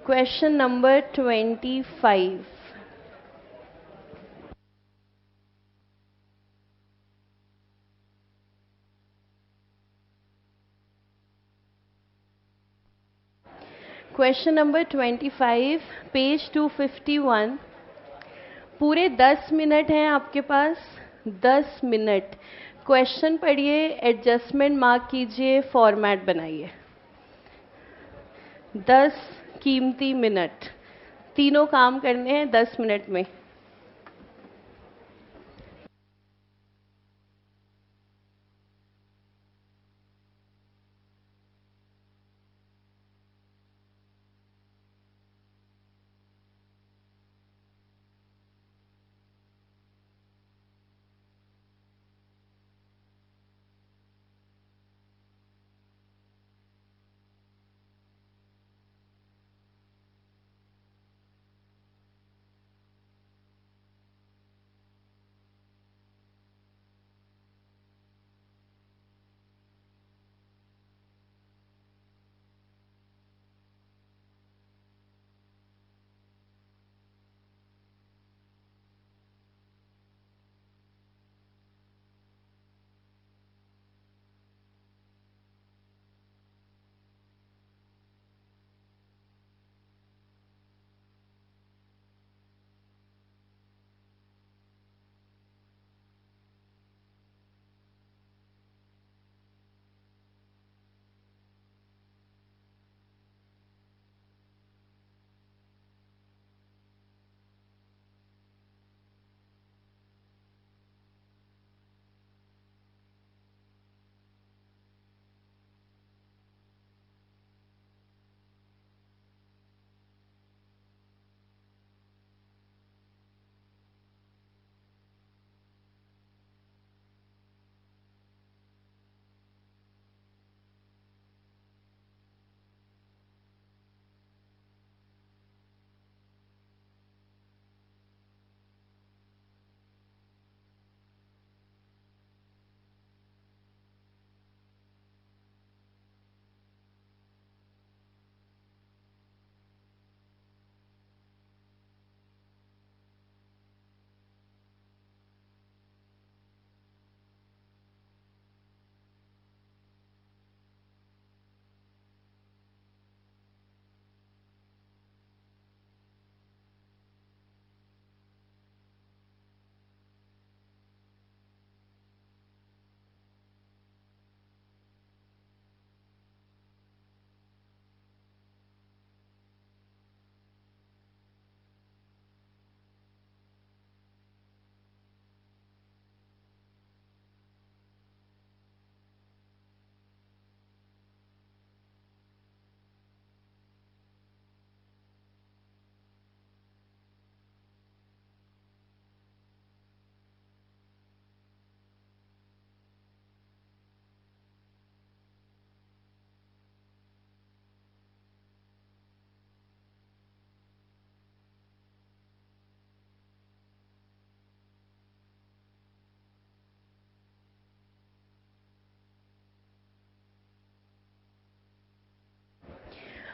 Question number 25. Question number 25, page 251। पूरे 10 minute हैं आपके पास, 10 मिनट। क्वेश्चन पढ़िए, एडजस्टमेंट मार्क कीजिए, फॉर्मेट बनाइए। 10 कीमती मिनट, तीनों काम करने हैं 10 मिनट में।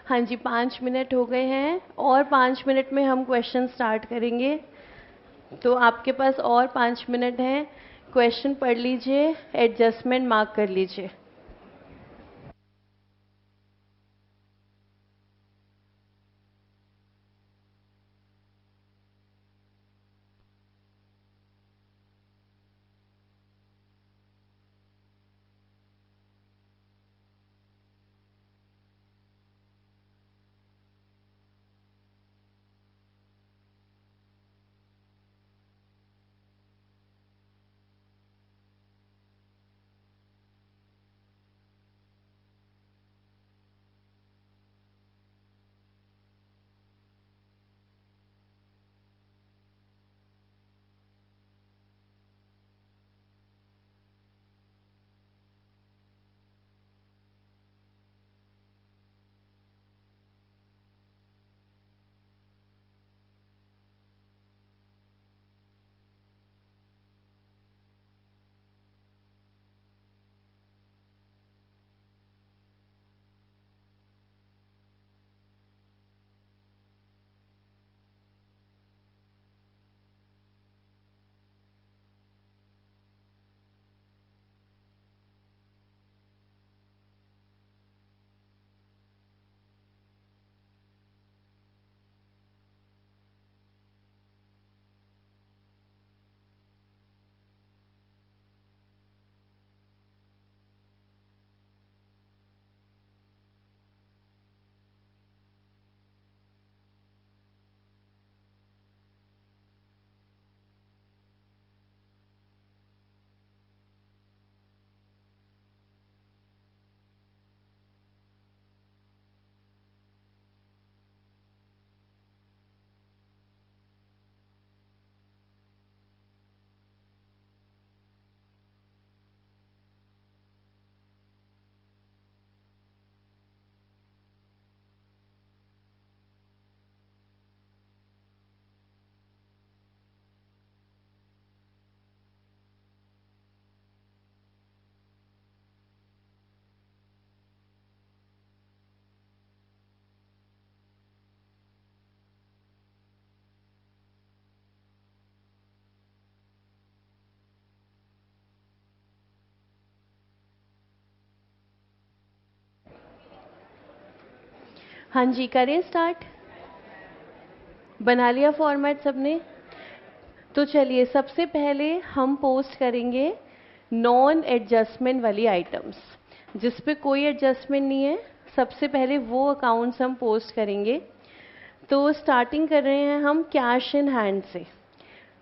हाँ जी, 5 मिनट हो गए हैं और 5 मिनट में हम क्वेश्चन स्टार्ट करेंगे। तो आपके पास और 5 मिनट हैं। क्वेश्चन पढ़ लीजिए, एडजस्टमेंट मार्क कर लीजिए। हाँ जी, करें स्टार्ट। बना लिया फॉर्मेट सबने? तो चलिए, सबसे पहले हम पोस्ट करेंगे नॉन एडजस्टमेंट वाली आइटम्स, जिस पे कोई एडजस्टमेंट नहीं है। सबसे पहले वो अकाउंट्स हम पोस्ट करेंगे। तो स्टार्टिंग कर रहे हैं हम कैश इन हैंड से।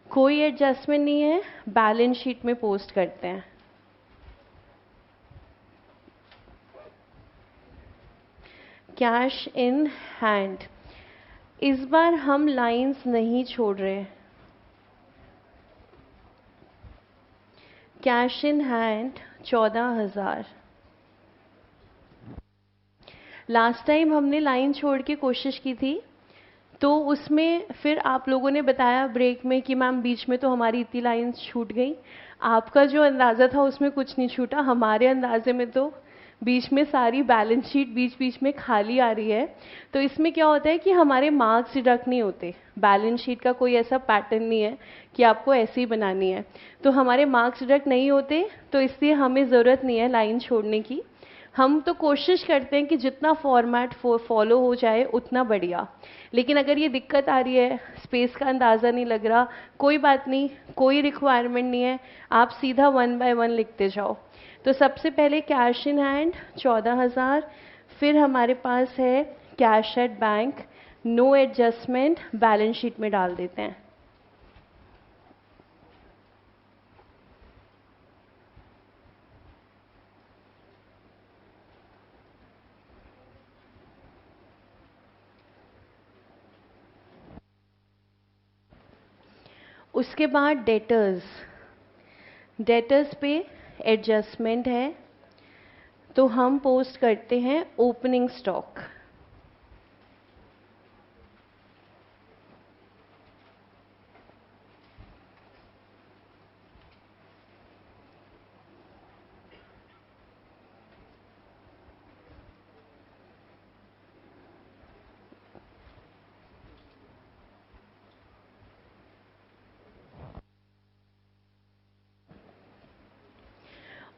कोई एडजस्टमेंट नहीं है, बैलेंस शीट में पोस्ट करते हैं। Cash in hand. इस बार हम लाइंस नहीं छोड़ रहे। Cash in hand 14,000। Last time हमने लाइन छोड़ के कोशिश की थी, तो उसमें फिर आप लोगों ने बताया ब्रेक में कि मैम बीच में तो हमारी इतनी लाइंस छूट गई। आपका जो अंदाज़ा था उसमें कुछ नहीं छूटा, हमारे अंदाजे में तो बीच में सारी बैलेंस शीट बीच बीच में खाली आ रही है। तो इसमें क्या होता है कि हमारे मार्क्स डिडक्ट नहीं होते। बैलेंस शीट का कोई ऐसा पैटर्न नहीं है कि आपको ऐसे ही बनानी है, तो हमारे मार्क्स डिडक्ट नहीं होते, तो इसलिए हमें ज़रूरत नहीं है लाइन छोड़ने की। हम तो कोशिश करते हैं कि जितना फॉर्मेट फॉलो हो जाए उतना बढ़िया। लेकिन अगर ये दिक्कत आ रही है, स्पेस का अंदाज़ा नहीं लग रहा, कोई बात नहीं, कोई रिक्वायरमेंट नहीं है, आप सीधा 1 बाय 1 लिखते जाओ। तो सबसे पहले कैश इन हैंड 14,000, फिर हमारे पास है cash at bank, no adjustment, balance sheet में डाल देते हैं। उसके बाद डेटर्स। डेटर्स पे एडजस्टमेंट है, तो हम पोस्ट करते हैं ओपनिंग स्टॉक।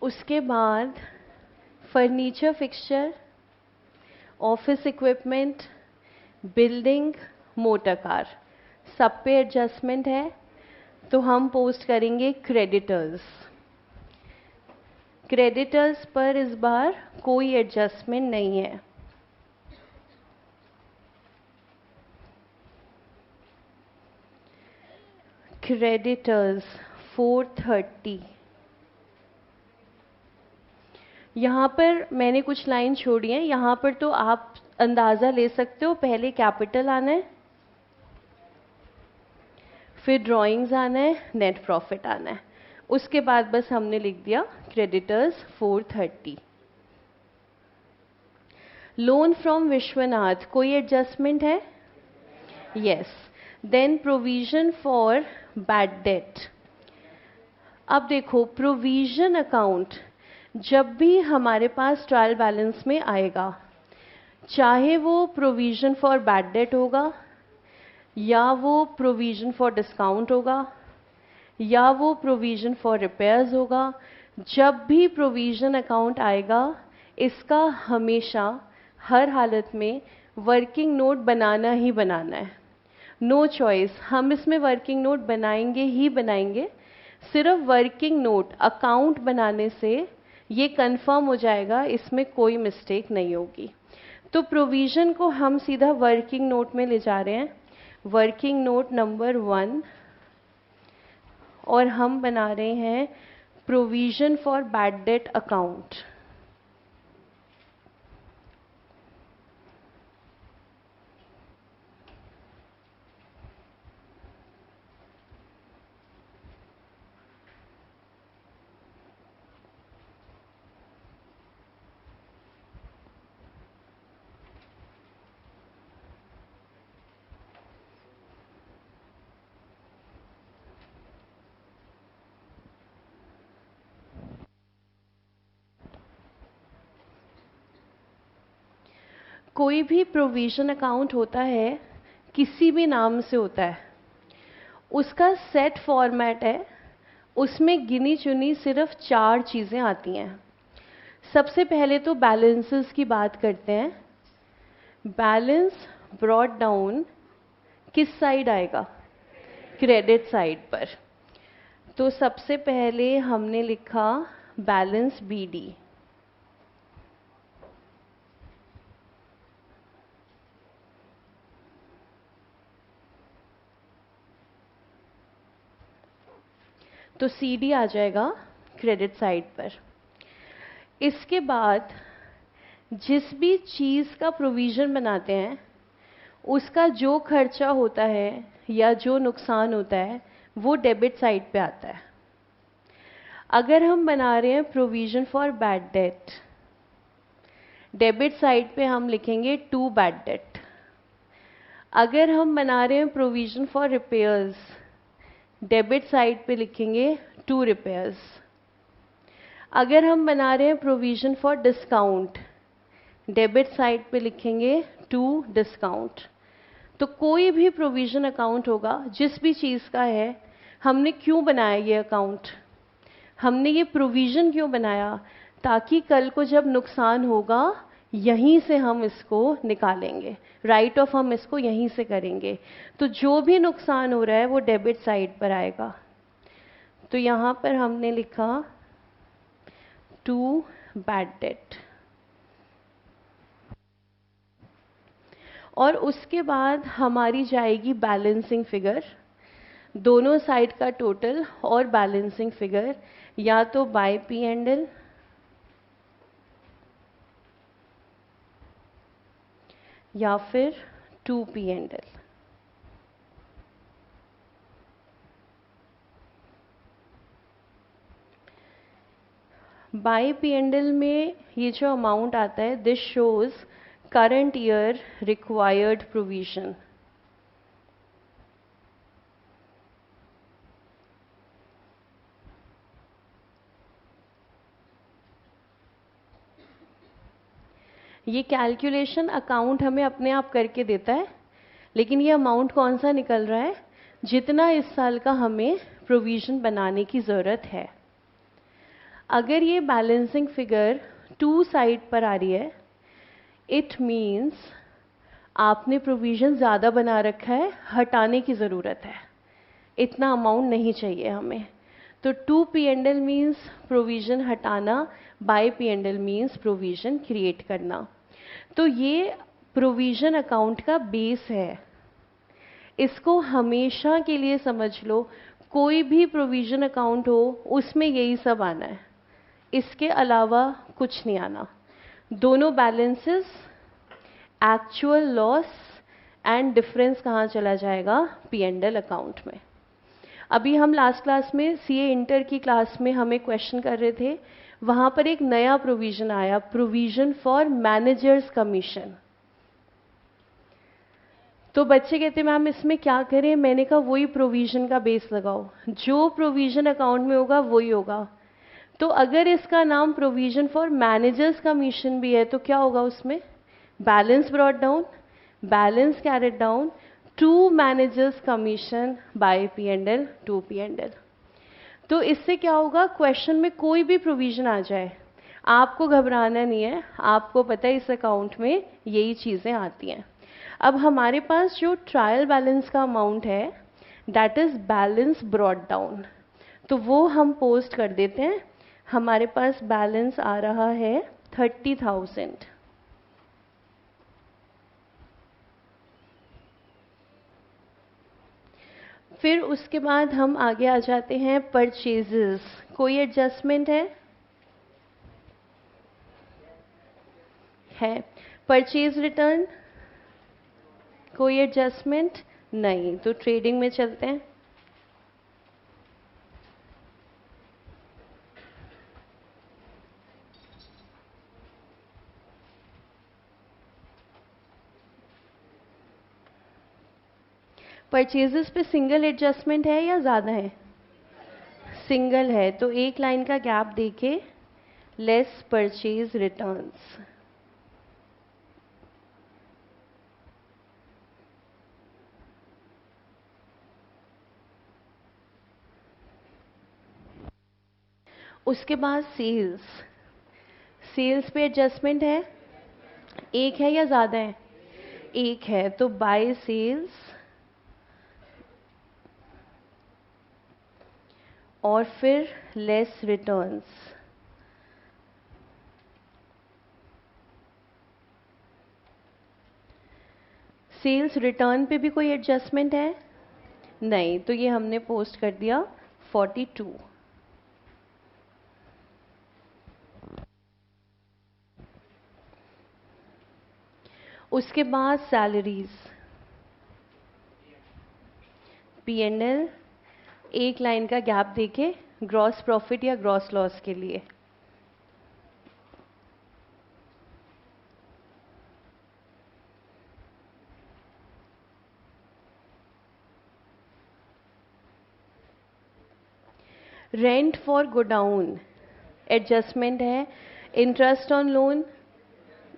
उसके बाद furniture fixture, office equipment, building, motor car, सब पे एडजस्टमेंट है, तो हम पोस्ट करेंगे क्रेडिटर्स। क्रेडिटर्स पर इस बार कोई एडजस्टमेंट नहीं है। क्रेडिटर्स 430। यहाँ पर मैंने कुछ लाइन छोड़ी हैं, यहाँ पर तो आप अंदाज़ा ले सकते हो। पहले कैपिटल आना है, फिर ड्राइंग्स आना है, नेट प्रॉफिट आना है, उसके बाद बस हमने लिख दिया क्रेडिटर्स 430। लोन फ्रॉम विश्वनाथ, कोई एडजस्टमेंट है? Yes. Then provision for bad debt. अब देखो, प्रोविजन अकाउंट जब भी हमारे पास ट्रायल बैलेंस में आएगा, चाहे वो प्रोविजन फॉर बैड डेट होगा, या वो प्रोविजन फॉर डिस्काउंट होगा, या वो प्रोविजन फॉर रिपेयर्स होगा, जब भी प्रोविजन अकाउंट आएगा, इसका हमेशा हर हालत में वर्किंग नोट बनाना ही बनाना है। नो चॉइस, हम इसमें वर्किंग नोट बनाएंगे ही बनाएंगे। सिर्फ वर्किंग नोट अकाउंट बनाने से ये कंफर्म हो जाएगा, इसमें कोई मिस्टेक नहीं होगी। तो प्रोविजन को हम सीधा वर्किंग नोट में ले जा रहे हैं, वर्किंग नोट नंबर 1, और हम बना रहे हैं provision for bad debt account. कोई भी प्रोविजन अकाउंट होता है, किसी भी नाम से होता है, उसका सेट फॉर्मेट है, उसमें गिनी चुनी सिर्फ 4 चीज़ें आती हैं। सबसे पहले तो बैलेंसेस की बात करते हैं। बैलेंस ब्रॉट डाउन किस साइड आएगा? क्रेडिट साइड पर। तो सबसे पहले हमने लिखा बैलेंस बीडी। तो सीडी आ जाएगा क्रेडिट साइड पर। इसके बाद जिस भी चीज़ का प्रोविज़न बनाते हैं उसका जो खर्चा होता है या जो नुकसान होता है वो डेबिट साइड पे आता है। अगर हम बना रहे हैं provision for bad date, debit side पे हम लिखेंगे टू बैड डेट। अगर हम बना रहे हैं provision for repairs, debit side पे लिखेंगे टू रिपेयर्स। अगर हम बना रहे हैं provision for discount, debit side पे लिखेंगे टू डिस्काउंट। तो कोई भी प्रोविज़न अकाउंट होगा जिस भी चीज़ का है, हमने क्यों बनाया ये अकाउंट? हमने ये प्रोविज़न क्यों बनाया? ताकि कल को जब नुकसान होगा यहीं से हम इसको निकालेंगे, राइट ऑफ हम इसको यहीं से करेंगे। तो जो भी नुकसान हो रहा है वो डेबिट साइड पर आएगा। तो यहाँ पर हमने लिखा टू बैड डेट। और उसके बाद हमारी जाएगी बैलेंसिंग फिगर, दोनों साइड का टोटल और बैलेंसिंग फिगर, या तो बाय पी एंड एल या फिर to P and L. By P and L में ये जो अमाउंट आता है, this shows current year required provision. ये कैलकुलेशन अकाउंट हमें अपने आप करके देता है, लेकिन ये अमाउंट कौन सा निकल रहा है? जितना इस साल का हमें प्रोविजन बनाने की ज़रूरत है। अगर ये बैलेंसिंग फिगर टू साइड पर आ रही है, इट मीन्स आपने प्रोविजन ज़्यादा बना रखा है, हटाने की ज़रूरत है, इतना अमाउंट नहीं चाहिए हमें। तो to P and L means provision हटाना, by P and L means provision create करना। तो ये प्रोविजन अकाउंट का बेस है, इसको हमेशा के लिए समझ लो। कोई भी प्रोविजन अकाउंट हो उसमें यही सब आना है, इसके अलावा कुछ नहीं आना। दोनों balances, actual loss and difference कहाँ चला जाएगा? पी एंड एल अकाउंट में। अभी हम लास्ट क्लास में सीए इंटर की क्लास में हमें क्वेश्चन कर रहे थे, वहां पर एक नया प्रोविजन आया, प्रोविजन फॉर मैनेजर्स कमीशन। तो बच्चे कहते मैम इसमें क्या करें? मैंने कहा वही प्रोविजन का बेस लगाओ, जो प्रोविजन अकाउंट में होगा वही होगा। तो अगर इसका नाम प्रोविजन फॉर मैनेजर्स कमीशन भी है तो क्या होगा उसमें? Balance brought down, balance carried down to manager's commission by P and L to P and L. तो इससे क्या होगा? क्वेश्चन में कोई भी प्रोविजन आ जाए, आपको घबराना नहीं है, आपको पता है इस अकाउंट में यही चीज़ें आती हैं। अब हमारे पास जो ट्रायल बैलेंस का अमाउंट है, that is balance brought down, तो वो हम पोस्ट कर देते हैं। हमारे पास बैलेंस आ रहा है 30,000। फिर उसके बाद हम आगे आ जाते हैं परचेजेस। कोई एडजस्टमेंट है? परचेज रिटर्न कोई एडजस्टमेंट नहीं, तो ट्रेडिंग में चलते हैं। परचेजेस पे सिंगल एडजस्टमेंट है या ज़्यादा है? सिंगल है, तो एक लाइन का गैप देके लेस परचेज रिटर्न्स। उसके बाद सेल्स, सेल्स पे एडजस्टमेंट है, एक है या ज़्यादा है? एक है तो बाय सेल्स और फिर लेस रिटर्न्स। सेल्स रिटर्न पे भी कोई एडजस्टमेंट है? नहीं, तो ये हमने पोस्ट कर दिया 42। उसके बाद सैलरीज, P&L एक लाइन का गैप देके ग्रॉस प्रॉफिट या ग्रॉस लॉस के लिए। रेंट फॉर गोडाउन एडजस्टमेंट है, इंटरेस्ट ऑन लोन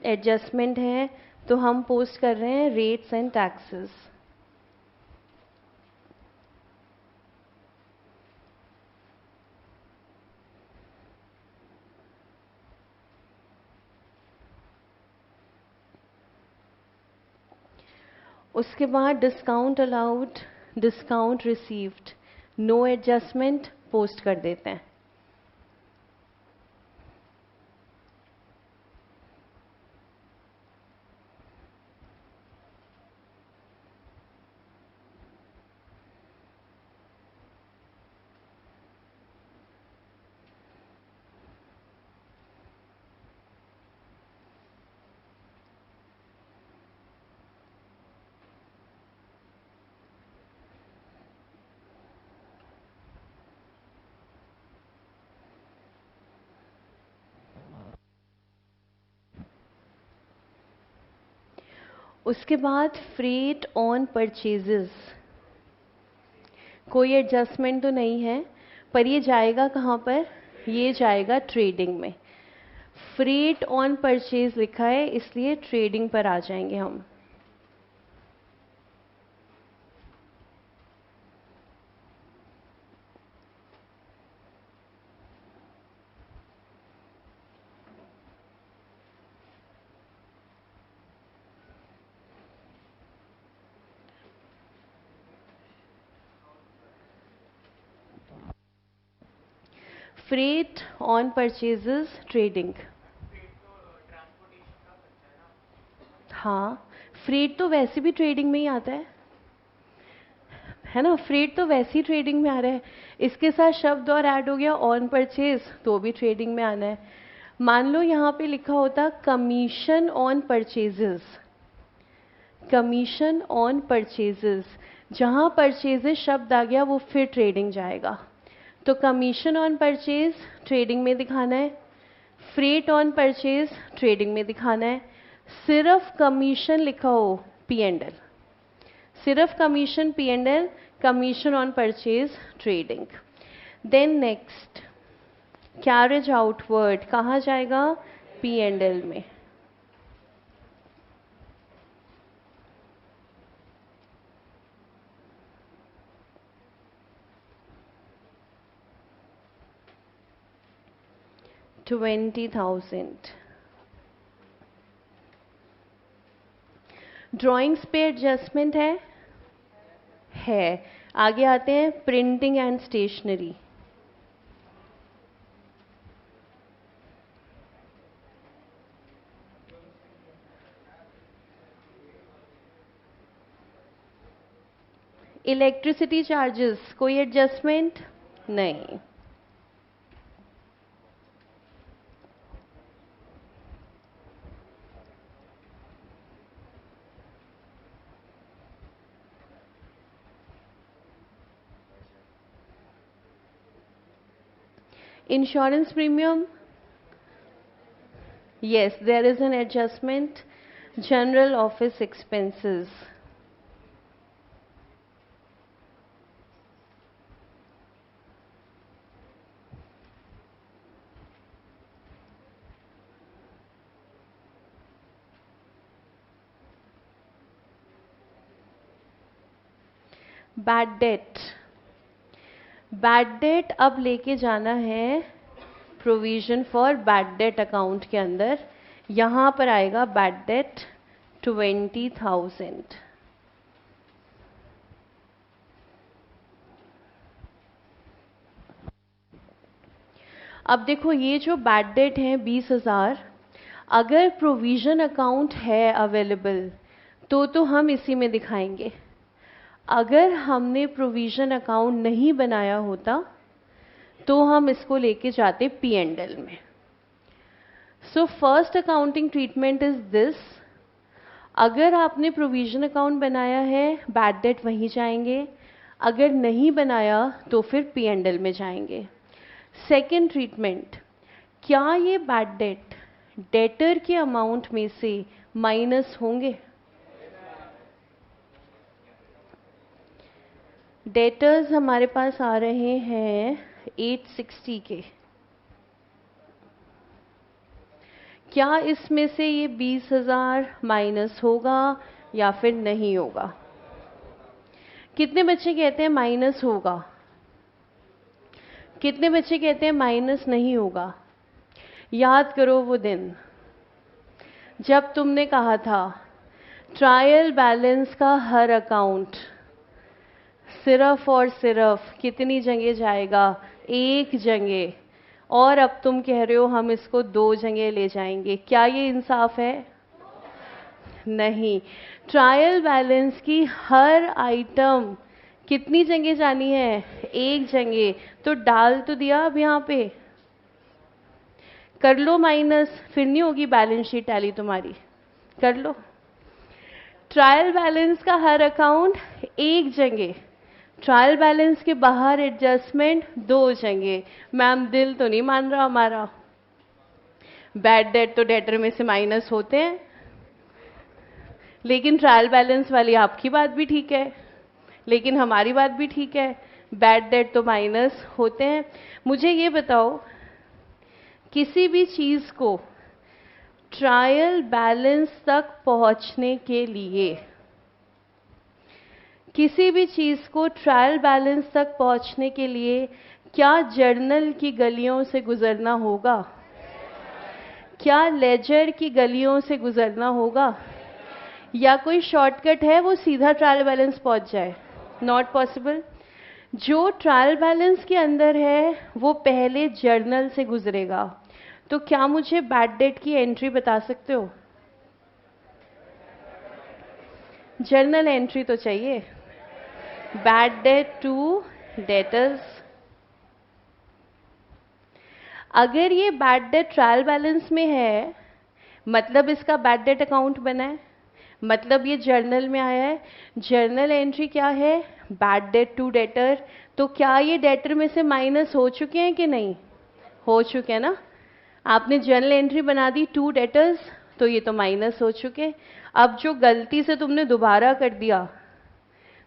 एडजस्टमेंट है, तो हम पोस्ट कर रहे हैं रेट्स एंड टैक्सेस। उसके बाद discount allowed, discount received, no adjustment post कर देते हैं। उसके बाद फ्रेट ऑन परचेजेस, कोई एडजस्टमेंट तो नहीं है, पर ये जाएगा कहाँ पर? ये जाएगा ट्रेडिंग में। फ्रेट ऑन परचेज लिखा है इसलिए ट्रेडिंग पर आ जाएंगे हम। Freight on purchases trading. हाँ, फ्रेट तो वैसे भी ट्रेडिंग में ही आता है ना? फ्रेट तो वैसे ही ट्रेडिंग में आ रहा है, इसके साथ शब्द और ऐड हो गया ऑन परचेज, तो भी ट्रेडिंग में आना है। मान लो यहाँ पे लिखा होता commission on purchases, commission on purchases, जहां परचेजेस शब्द आ गया वो फिर ट्रेडिंग जाएगा। तो कमीशन ऑन परचेज ट्रेडिंग में दिखाना है, फ्रेट ऑन परचेज ट्रेडिंग में दिखाना है। सिर्फ कमीशन लिखा हो P&L, सिर्फ commission P&L, commission on purchase trading. Then next carriage outward कहाँ जाएगा? P&L में। $20,000। ड्राइंग्स पे एडजस्टमेंट है। आगे आते हैं printing and stationery. Electricity charges कोई एडजस्टमेंट नहीं। Insurance premium, yes, there is an adjustment. General office expenses, bad debt, bad debt अब लेके जाना है provision for bad debt account के अंदर, यहां पर आएगा बैड डेट 20,000। अब देखो ये जो बैड डेट है 20,000, अगर प्रोविजन अकाउंट है अवेलेबल तो हम इसी में दिखाएंगे। अगर हमने प्रोविजन अकाउंट नहीं बनाया होता तो हम इसको लेके जाते पी एंड एल में। So first accounting treatment is this. अगर आपने प्रोविजन अकाउंट बनाया है बैड डेट वहीं जाएंगे, अगर नहीं बनाया तो फिर पी एंड एल में जाएंगे। सेकेंड ट्रीटमेंट, क्या ये बैड डेट डेटर के अमाउंट में से माइनस होंगे? डेटर्स हमारे पास आ रहे हैं 860 के। क्या इसमें से ये 20,000 माइनस होगा या फिर नहीं होगा? कितने बच्चे कहते हैं माइनस होगा? कितने बच्चे कहते हैं माइनस नहीं होगा? याद करो वो दिन जब तुमने कहा था ट्रायल बैलेंस का हर अकाउंट सिर्फ और सिर्फ कितनी जगह जाएगा? एक जगह। और अब तुम कह रहे हो हम इसको 2 जगह ले जाएंगे। क्या ये इंसाफ है? नहीं। ट्रायल बैलेंस की हर आइटम कितनी जगह जानी है? एक जगह। तो डाल तो दिया अब यहां पे। कर लो माइनस, फिर नहीं होगी बैलेंस शीट टैली तुम्हारी। कर लो। ट्रायल बैलेंस का हर अकाउंट एक जगह, ट्रायल बैलेंस के बाहर एडजस्टमेंट 2 जगह। मैम दिल तो नहीं मान रहा हमारा। बैड डेट तो डेटर में से माइनस होते हैं, लेकिन ट्रायल बैलेंस वाली आपकी बात भी ठीक है, लेकिन हमारी बात भी ठीक है। बैड डेट तो माइनस होते हैं। मुझे ये बताओ, किसी भी चीज को ट्रायल बैलेंस तक पहुंचने के लिए, किसी भी चीज को ट्रायल बैलेंस तक पहुंचने के लिए क्या जर्नल की गलियों से गुजरना होगा? क्या लेजर की गलियों से गुजरना होगा? या कोई शॉर्टकट है वो सीधा ट्रायल बैलेंस पहुंच जाए? Not possible. जो ट्रायल बैलेंस के अंदर है वो पहले जर्नल से गुजरेगा। तो क्या मुझे बैड डेट की एंट्री बता सकते हो? जर्नल एंट्री तो चाहिए। Bad debt to debtors. अगर ये बैड डेट ट्रायल बैलेंस में है, मतलब इसका बैड डेट अकाउंट बना है, मतलब ये जर्नल में आया है। जर्नल एंट्री क्या है? Bad debt to debtor. तो क्या ये डेटर में से माइनस हो चुके हैं कि नहीं? हो चुके हैं ना। आपने जर्नल एंट्री बना दी टू डेटर्स, तो ये तो माइनस हो चुके। अब जो गलती से तुमने दोबारा कर दिया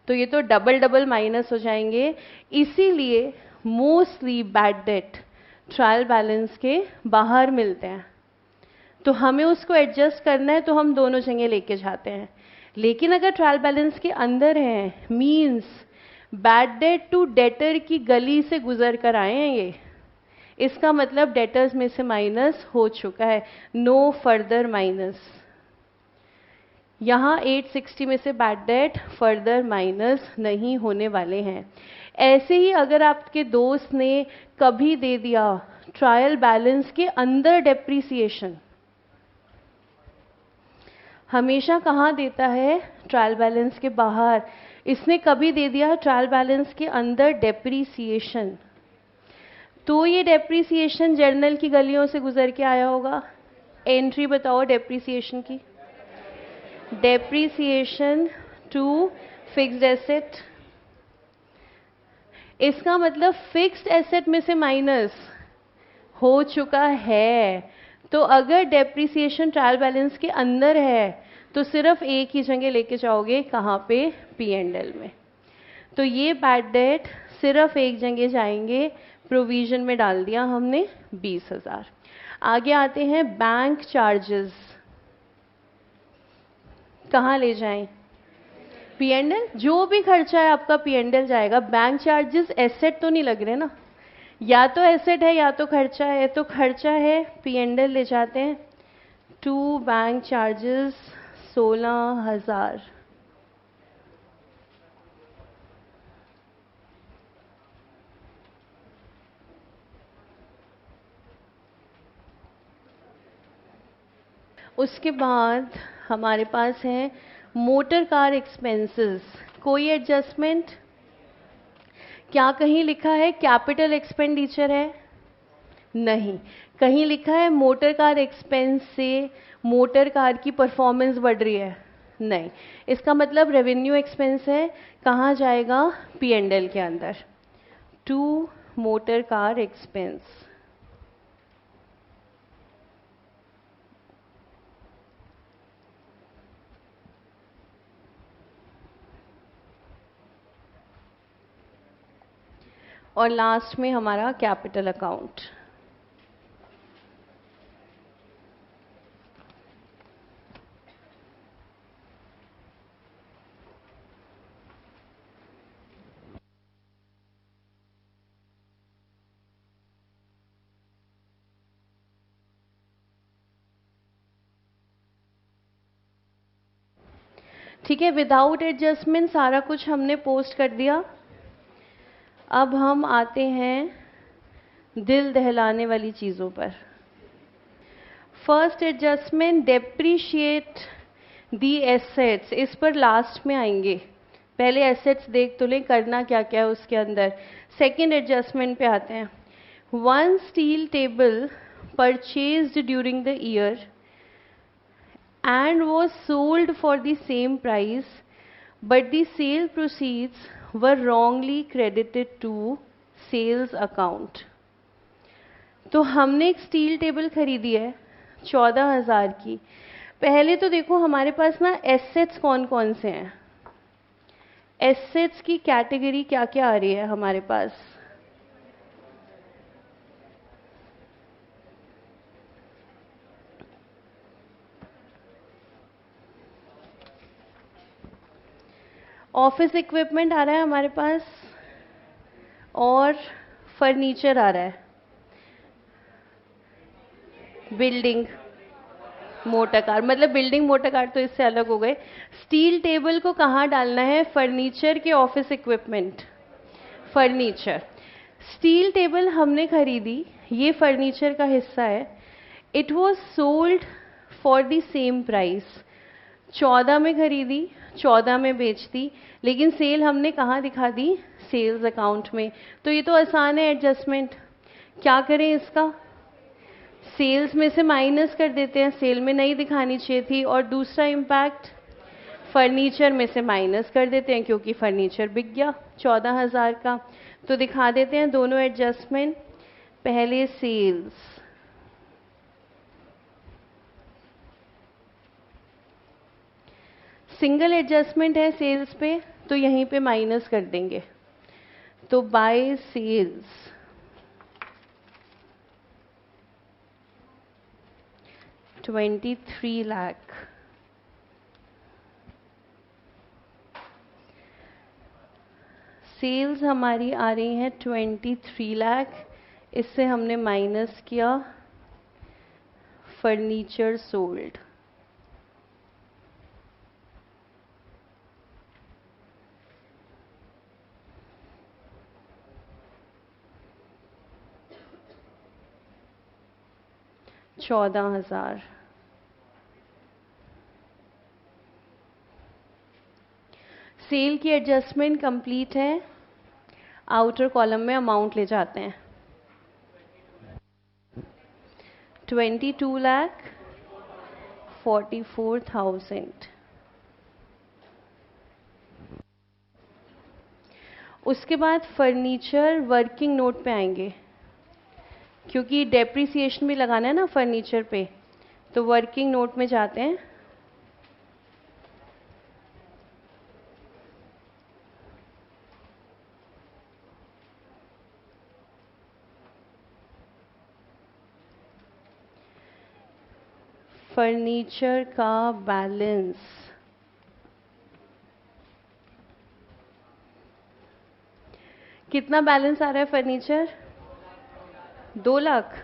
तो ये तो डबल डबल माइनस हो जाएंगे। इसीलिए mostly bad debt trial balance के बाहर मिलते हैं। तो हमें उसको एडजस्ट करना है तो हम दोनों जगह लेके जाते हैं। लेकिन अगर ट्रायल बैलेंस के अंदर हैं, means bad debt to debtor की गली से गुजर कर आए हैं ये, इसका मतलब डेटर्स में से माइनस हो चुका है। No further minus. यहां 860 में से बैड डेट फर्दर माइनस नहीं होने वाले हैं। ऐसे ही अगर आपके दोस्त ने कभी दे दिया ट्रायल बैलेंस के अंदर डेप्रीसिएशन, हमेशा कहां देता है? ट्रायल बैलेंस के बाहर। इसने कभी दे दिया ट्रायल बैलेंस के अंदर डेप्रीसिएशन, तो ये डेप्रीसिएशन जर्नल की गलियों से गुजर के आया होगा। एंट्री बताओ डेप्रीसिएशन की। Depreciation to fixed asset. इसका मतलब फिक्स्ड एसेट में से माइनस हो चुका है। तो अगर डेप्रीसिएशन ट्रायल बैलेंस के अंदर है तो सिर्फ एक ही जगह लेके जाओगे, कहां पे? पी एंड एल में। तो ये बैड डेट सिर्फ एक जगह जाएंगे, प्रोविजन में डाल दिया हमने 20,000। आगे आते हैं बैंक चार्जेस। कहां ले जाएं? P and L. जो भी खर्चा है आपका पी एंड एल जाएगा। बैंक चार्जेस एसेट तो नहीं लग रहे ना, या तो एसेट है या तो खर्चा है। तो खर्चा है, पी एंड एल ले जाते हैं। To bank charges 16,000। उसके बाद हमारे पास है मोटर कार एक्सपेंसेस। कोई एडजस्टमेंट? क्या कहीं लिखा है कैपिटल एक्सपेंडिचर है? नहीं। कहीं लिखा है मोटर कार एक्सपेंस से मोटर कार की परफॉर्मेंस बढ़ रही है? नहीं। इसका मतलब रेवेन्यू एक्सपेंस है, कहाँ जाएगा? P&L के अंदर, टू मोटर कार एक्सपेंस। और लास्ट में हमारा कैपिटल अकाउंट। ठीक है, विदाउट एडजस्टमेंट सारा कुछ हमने पोस्ट कर दिया। अब हम आते हैं दिल दहलाने वाली चीज़ों पर। First adjustment, depreciate the assets. इस पर लास्ट में आएंगे, पहले एसेट्स देख तो लें करना क्या क्या है उसके अंदर। सेकेंड एडजस्टमेंट पे आते हैं। One steel table purchased during the year and was sold for the same price, but the sale proceeds were wrongly credited to sales account। तो हमने एक स्टील टेबल खरीदी है 14,000 की। पहले तो देखो हमारे पास ना एसेट्स कौन कौन से हैं। एसेट्स की कैटेगरी क्या क्या आ रही है हमारे पास? ऑफिस इक्विपमेंट आ रहा है हमारे पास, और फर्नीचर आ रहा है। बिल्डिंग मोटर कार, मतलब बिल्डिंग मोटर कार तो इससे अलग हो गए। स्टील टेबल को कहाँ डालना है? फर्नीचर के office equipment, furniture. Steel table हमने खरीदी, ये फर्नीचर का हिस्सा है। It was sold for the same price. 14 में खरीदी, 14 में बेच दी, लेकिन सेल हमने कहाँ दिखा दी? सेल्स अकाउंट में। तो ये तो आसान है एडजस्टमेंट। क्या करें इसका? सेल्स में से माइनस कर देते हैं, सेल में नहीं दिखानी चाहिए थी। और दूसरा इम्पैक्ट, फर्नीचर में से माइनस कर देते हैं क्योंकि फर्नीचर बिक गया 14,000 का। तो दिखा देते हैं दोनों एडजस्टमेंट। पहले सेल्स, सिंगल एडजस्टमेंट है सेल्स पे, तो यहीं पे माइनस कर देंगे। तो बाय सेल्स 23 लाख। सेल्स हमारी आ रही हैं 23 लाख। इससे हमने माइनस किया फर्नीचर सोल्ड। $14,000। सेल की एडजस्टमेंट कंप्लीट है। आउटर कॉलम में अमाउंट ले जाते हैं। 22,44,000। उसके बाद फर्नीचर वर्किंग नोट पे आएंगे, क्योंकि डेप्रिसिएशन भी लगाना है ना फर्नीचर पे। तो वर्किंग नोट में जाते हैं। फर्नीचर का बैलेंस कितना? बैलेंस आ रहा है फर्नीचर 2 लाख।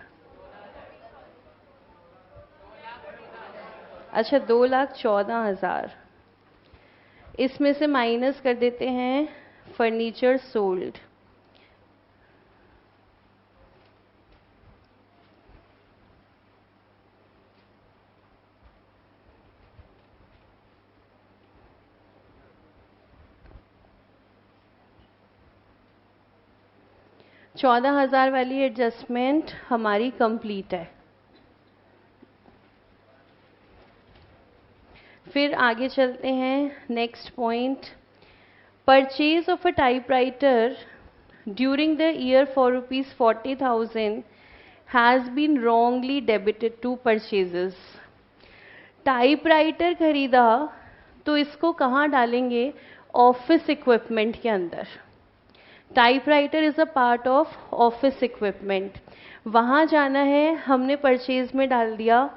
अच्छा, 2,14,000। इसमें से माइनस कर देते हैं फर्नीचर सोल्ड। चौदह हजार वाली एडजस्टमेंट हमारी कंप्लीट है। फिर आगे चलते हैं, next point. Purchase of a typewriter during the year for ₹40,000 has been wrongly debited to purchases. Typewriter खरीदा तो इसको कहाँ डालेंगे? ऑफिस इक्विपमेंट के अंदर। Typewriter is a part of office equipment, वहाँ जाना है, हमने परचेज में डाल दिया।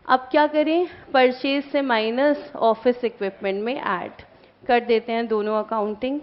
अब क्या करें? परचेज से माइनस ऑफिस इक्विपमेंट में ऐड कर देते हैं दोनों अकाउंटिंग।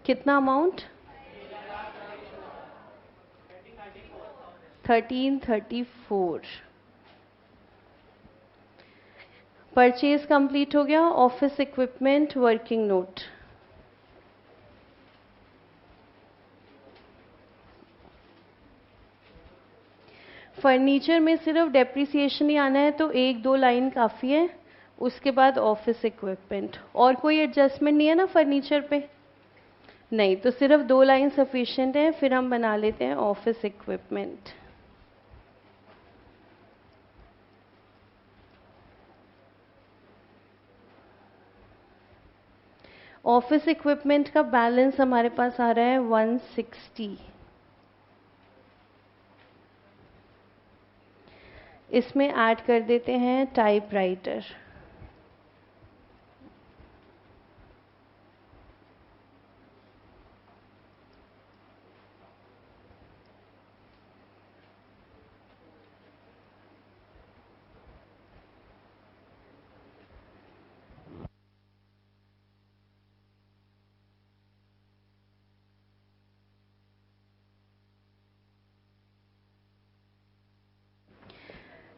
कितना अमाउंट? 1334। परचेज कंप्लीट हो गया। Office equipment working note. Furniture में सिर्फ डेप्रिसिएशन ही आना है तो एक दो लाइन काफ़ी है, उसके बाद ऑफिस इक्विपमेंट। और कोई एडजस्टमेंट नहीं है ना फर्नीचर पे? नहीं, तो सिर्फ दो लाइन सफिशिएंट है। फिर हम बना लेते हैं ऑफिस इक्विपमेंट। ऑफिस इक्विपमेंट का बैलेंस हमारे पास आ रहा है 160। इसमें ऐड कर देते हैं टाइपराइटर।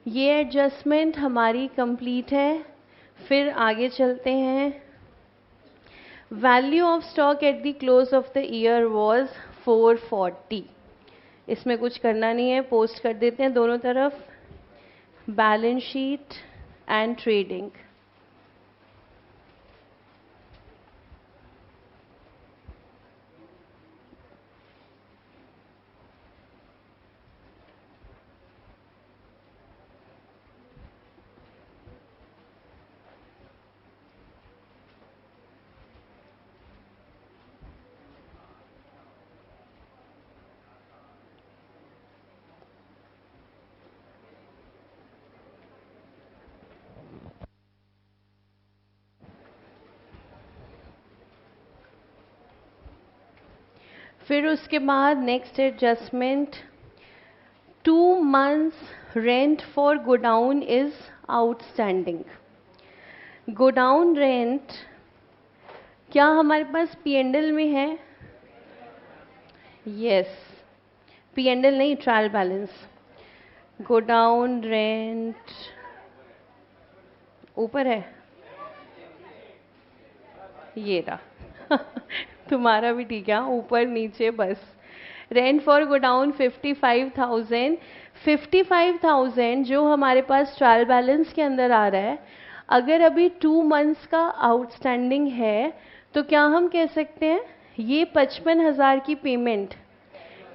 ये एडजस्टमेंट हमारी कंप्लीट है। फिर आगे चलते हैं। Value of stock at the close of the year was 440। इसमें कुछ करना नहीं है, पोस्ट कर देते हैं दोनों तरफ, बैलेंस शीट एंड ट्रेडिंग। फिर उसके बाद next adjustment, 2 months rent for godown is outstanding. Godown rent क्या हमारे पास पीएनडल में है? यस, पीएनडल नहीं, ट्रायल बैलेंस। गोडाउन रेंट ऊपर है, ये रहा। तुम्हारा भी ठीक है, ऊपर नीचे बस। Rent for godown 55,000। 55,000 जो हमारे पास ट्रायल बैलेंस के अंदर आ रहा है, अगर अभी 2 months का आउटस्टैंडिंग है तो क्या हम कह सकते हैं ये 55,000 की पेमेंट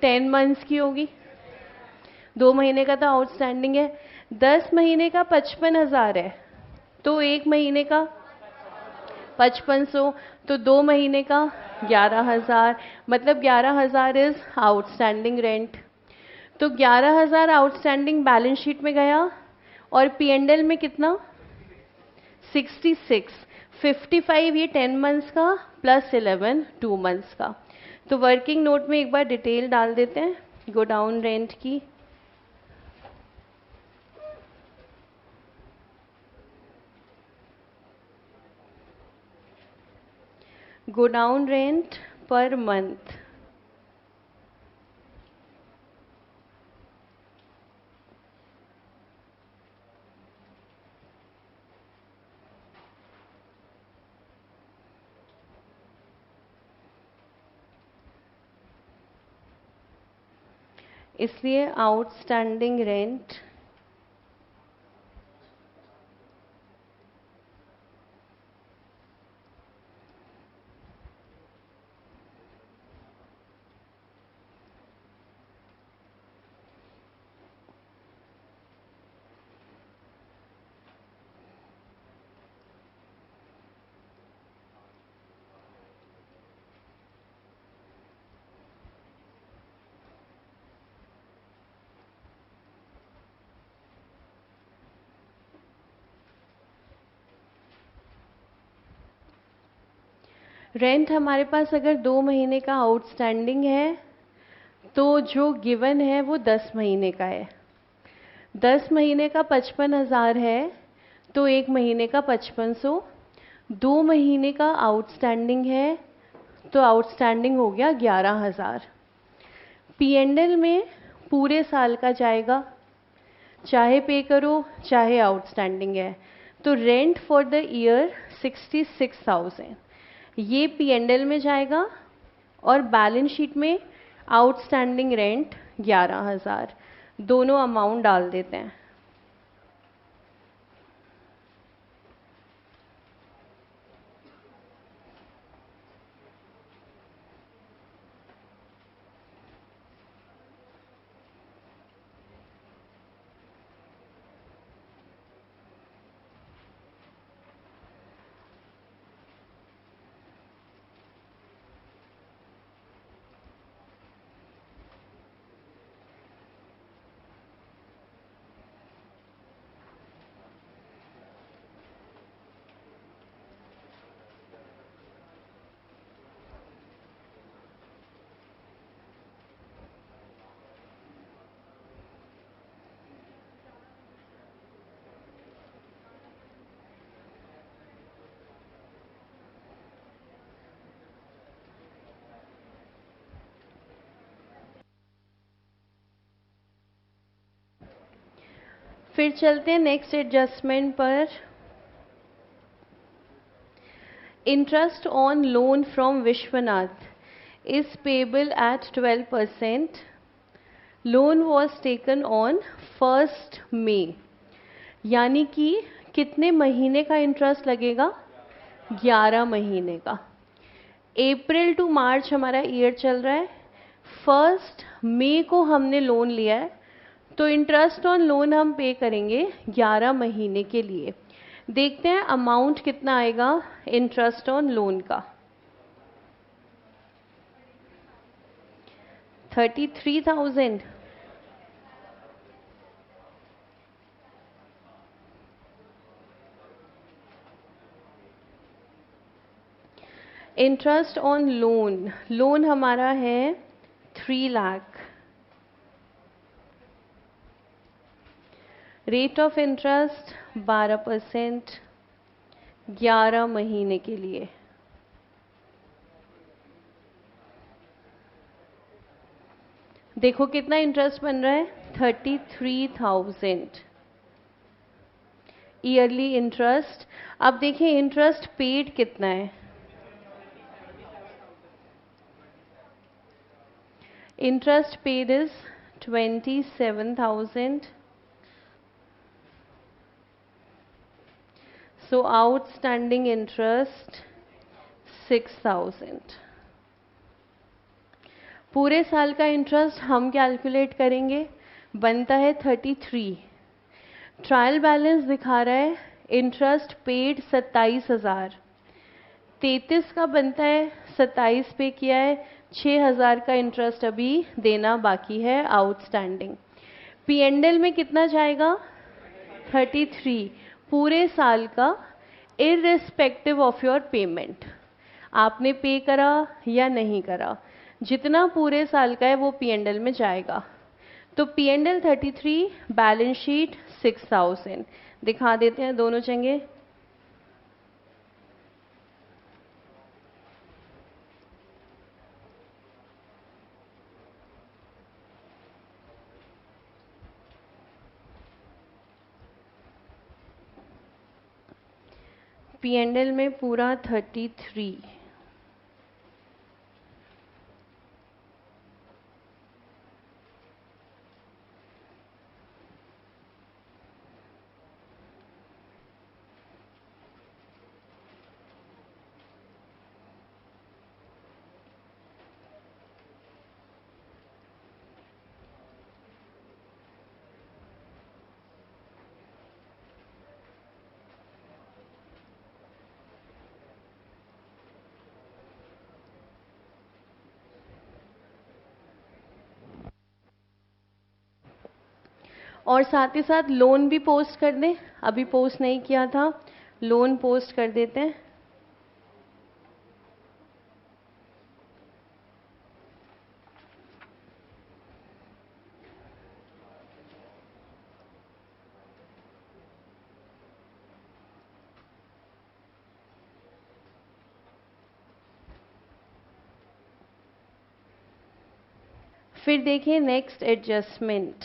10 months की होगी? 2 महीने का तो आउटस्टैंडिंग है, 10 महीने का 55,000 है, तो 1 महीने का 5500, तो 2 महीने का 11,000, मतलब 11,000 इज आउटस्टैंडिंग रेंट। तो 11,000 आउटस्टैंडिंग बैलेंस शीट में गया, और पी&एल में कितना 66, 55 ये 10 मंथ्स का प्लस 11 2 मंथ्स का। तो वर्किंग नोट में एक बार डिटेल डाल देते हैं गोडाउन रेंट की। गोडाउन रेंट पर मंथ, इसलिए आउटस्टैंडिंग रेंट रेंट हमारे पास अगर 2 महीने का आउटस्टैंडिंग है तो जो गिवन है वो 10 महीने का है। 10 महीने का 55,000 है, तो 1 महीने का 5500। 2 महीने का आउटस्टैंडिंग है, तो आउटस्टैंडिंग हो गया 11,000। पी&एल में पूरे साल का जाएगा, चाहे पे करो चाहे आउटस्टैंडिंग है। तो रेंट फॉर द ईयर 66,000 ये पी&एल में जाएगा, और बैलेंस शीट में आउटस्टैंडिंग रेंट 11,000, दोनों अमाउंट डाल देते हैं। फिर चलते हैं नेक्स्ट एडजस्टमेंट पर। Interest on loan from Vishwanath is payable eight 12%। Loan was taken on 1 मई, यानी कि कितने महीने का इंटरेस्ट लगेगा 11 महीने का। अप्रैल टू मार्च हमारा ईयर चल रहा है, 1 मई को हमने लोन लिया है, तो इंटरेस्ट ऑन लोन हम पे करेंगे 11 महीने के लिए। देखते हैं अमाउंट कितना आएगा इंटरेस्ट ऑन लोन का। 33,000। इंटरेस्ट ऑन लोन, लोन हमारा है 3 लाख। रेट ऑफ इंटरेस्ट 12%, 11 महीने के लिए। देखो कितना इंटरेस्ट बन रहा है 33,000 ईयरली इंटरेस्ट। अब देखिए इंटरेस्ट पेड कितना है। Interest paid is 27,000। So outstanding interest 6,000। पूरे साल का इंटरेस्ट हम कैलकुलेट करेंगे, बनता है 33। ट्रायल बैलेंस दिखा रहा है इंटरेस्ट पेड 27,000, 33 का बनता है, 27 पे किया है, 6,000 का इंटरेस्ट अभी देना बाकी है आउटस्टैंडिंग। P&L में कितना जाएगा? 33 पूरे साल का, इररिस्पेक्टिव ऑफ योर पेमेंट, आपने पे करा या नहीं करा, जितना पूरे साल का है वो P&L में जाएगा। तो P&L 33, बैलेंस शीट 6,000। दिखा देते हैं दोनों चंगे। P&L में पूरा 33, और साथ ही साथ लोन भी पोस्ट कर दें, अभी पोस्ट नहीं किया था, लोन पोस्ट कर देते हैं। फिर देखिए next adjustment,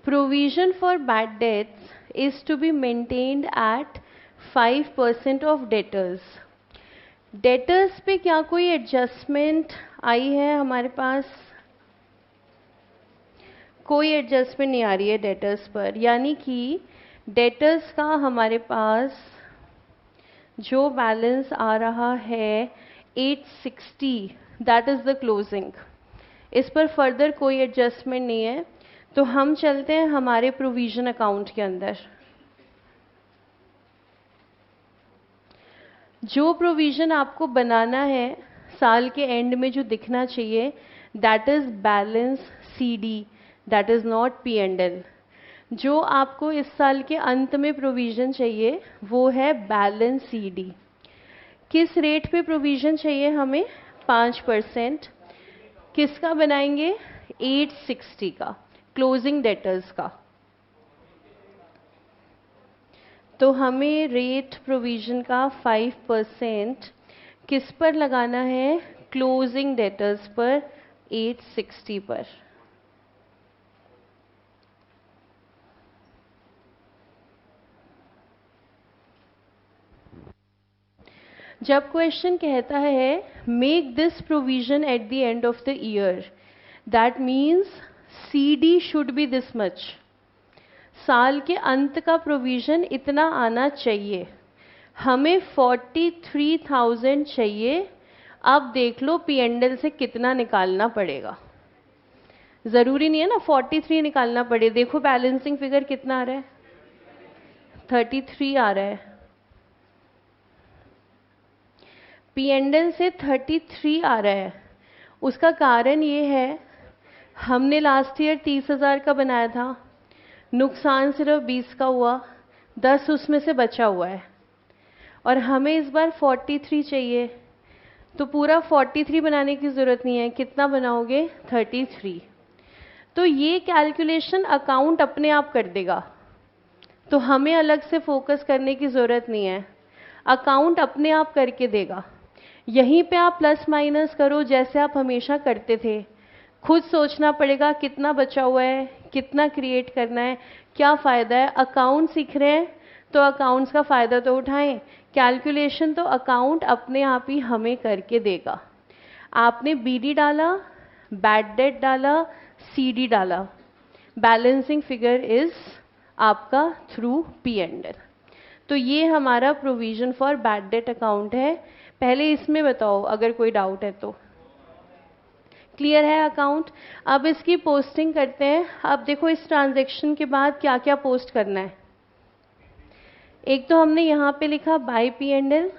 provision for bad debts is to be maintained at 5% of debtors. Debtors पे क्या कोई एडजस्टमेंट आई है हमारे पास? कोई एडजस्टमेंट नहीं आ रही है डेटर्स पर, यानी कि डेटर्स का हमारे पास जो बैलेंस आ रहा है 860, दैट इज द क्लोजिंग। इस पर फर्दर कोई एडजस्टमेंट नहीं है, तो हम चलते हैं हमारे प्रोविजन अकाउंट के अंदर। जो प्रोविजन आपको बनाना है साल के एंड में जो दिखना चाहिए, that is balance CD, that is not P&L। जो आपको इस साल के अंत में प्रोविजन चाहिए वो है बैलेंस CD। किस रेट पे प्रोविजन चाहिए हमें? 5%। किसका बनाएंगे? 860 का, क्लोजिंग डेटर्स का। तो हमें रेट प्रोविजन का 5% किस पर लगाना है? क्लोजिंग डेटर्स पर, 860 पर। जब क्वेश्चन कहता है make this provision at the end of the year, that means CD should be this much. साल के अंत का प्रोविजन इतना आना चाहिए, हमें 43,000 चाहिए। अब देख लो P&L से कितना निकालना पड़ेगा। जरूरी नहीं है ना 43 निकालना पड़े, देखो बैलेंसिंग फिगर कितना आ रहा है, 33 आ रहा है। P&L से 33 आ रहा है, उसका कारण ये है हमने लास्ट ईयर 30,000 का बनाया था, नुकसान सिर्फ 20 का हुआ, 10 उसमें से बचा हुआ है, और हमें इस बार 43 चाहिए। तो पूरा 43 बनाने की ज़रूरत नहीं है, कितना बनाओगे? 33। तो ये कैलकुलेशन अकाउंट अपने आप कर देगा, तो हमें अलग से फोकस करने की ज़रूरत नहीं है, अकाउंट अपने आप करके देगा। यहीं पे आप प्लस माइनस करो जैसे आप हमेशा करते थे, खुद सोचना पड़ेगा कितना बचा हुआ है, कितना क्रिएट करना है, क्या फ़ायदा है। अकाउंट सीख रहे हैं तो अकाउंट्स का फ़ायदा तो उठाएं, कैलकुलेशन तो अकाउंट अपने आप ही हमें करके देगा। आपने BD डाला, बैड डेट डाला, CD डाला, बैलेंसिंग फिगर इज आपका थ्रू P&L। तो ये हमारा provision for bad debt account है। पहले इसमें बताओ अगर कोई डाउट है तो। क्लियर है अकाउंट? अब इसकी पोस्टिंग करते हैं। अब देखो इस ट्रांजैक्शन के बाद क्या क्या पोस्ट करना है। एक तो हमने यहाँ पे लिखा बाय पी एंड एल,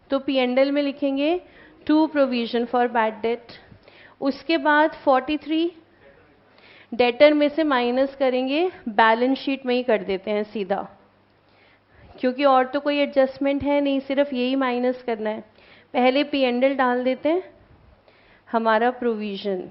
तो पी एंड एल में लिखेंगे to provision for bad debt. उसके बाद 43 डेटर में से माइनस करेंगे, बैलेंस शीट में ही कर देते हैं सीधा, क्योंकि और तो कोई एडजस्टमेंट है नहीं, सिर्फ यही माइनस करना है। पहले पी एंड एल डाल देते हैं, हमारा प्रोविजन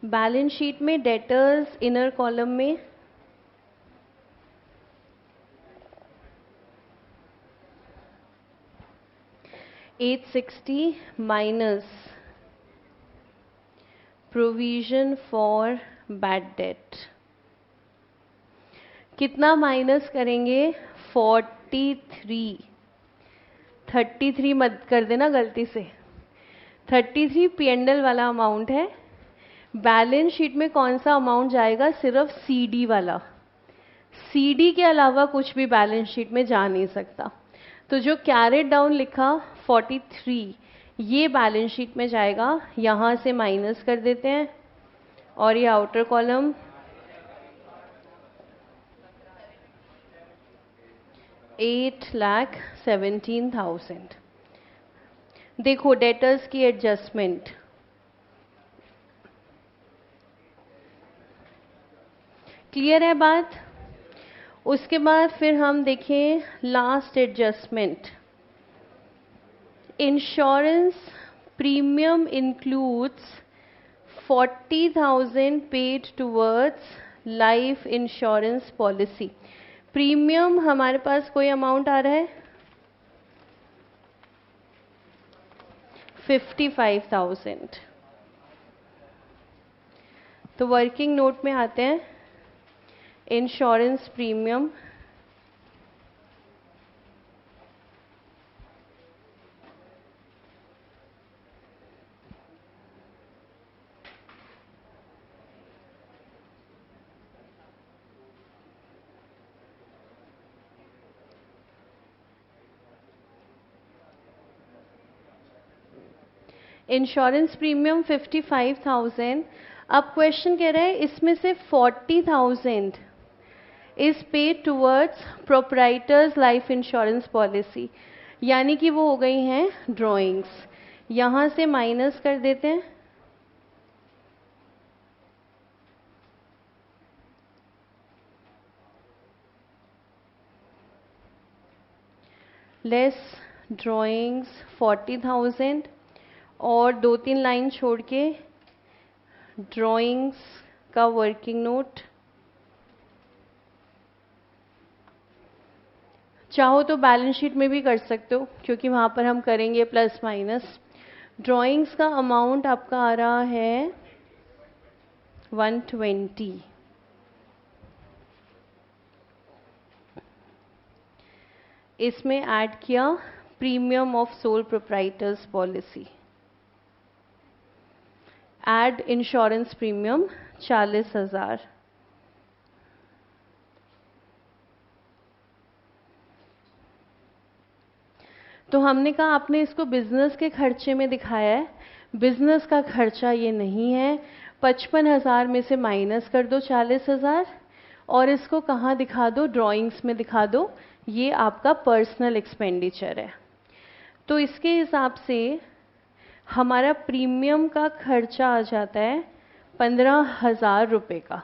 बैलेंस शीट में डेटर्स इनर कॉलम में 860 minus provision for bad date, कितना माइनस करेंगे 43, 33 मत कर देना गलती से, 33 पी एंड एल वाला अमाउंट है। बैलेंस शीट में कौन सा अमाउंट जाएगा, सिर्फ सीडी वाला, सीडी के अलावा कुछ भी बैलेंस शीट में जा नहीं सकता। तो जो कैरेट डाउन लिखा 43, ये बैलेंस शीट में जाएगा, यहां से माइनस कर देते हैं, और ये आउटर कॉलम 8,17,000। देखो डेटर्स की एडजस्टमेंट, क्लियर है बात। उसके बाद फिर हम देखें last adjustment, insurance premium includes 40,000 paid towards life insurance policy. Premium हमारे पास कोई अमाउंट आ रहा है 55,000। तो वर्किंग नोट में आते हैं, इंश्योरेंस प्रीमियम इंश्योरेंस प्रीमियम 55,000। अब क्वेश्चन कह रहा है इसमें से 40,000 is paid towards proprietors life insurance policy, यानी कि वो हो गई हैं ड्राइंग्स, यहां से माइनस कर देते हैं, लेस ड्राइंग्स 40,000, और 2-3 लाइन छोड़ के ड्राइंग्स का वर्किंग नोट। चाहो तो बैलेंस शीट में भी कर सकते हो, क्योंकि वहां पर हम करेंगे प्लस माइनस। ड्राइंग्स का अमाउंट आपका आ रहा है 120। इसमें ऐड किया premium of sole proprietors policy, add insurance premium 40,000। तो हमने कहा आपने इसको बिजनेस के खर्चे में दिखाया है, बिजनेस का खर्चा ये नहीं है। 55,000 में से माइनस कर दो 40,000, और इसको कहाँ दिखा दो, ड्राइंग्स में दिखा दो, ये आपका पर्सनल एक्सपेंडिचर है। तो इसके हिसाब से हमारा प्रीमियम का खर्चा आ जाता है 15,000 रुपये का।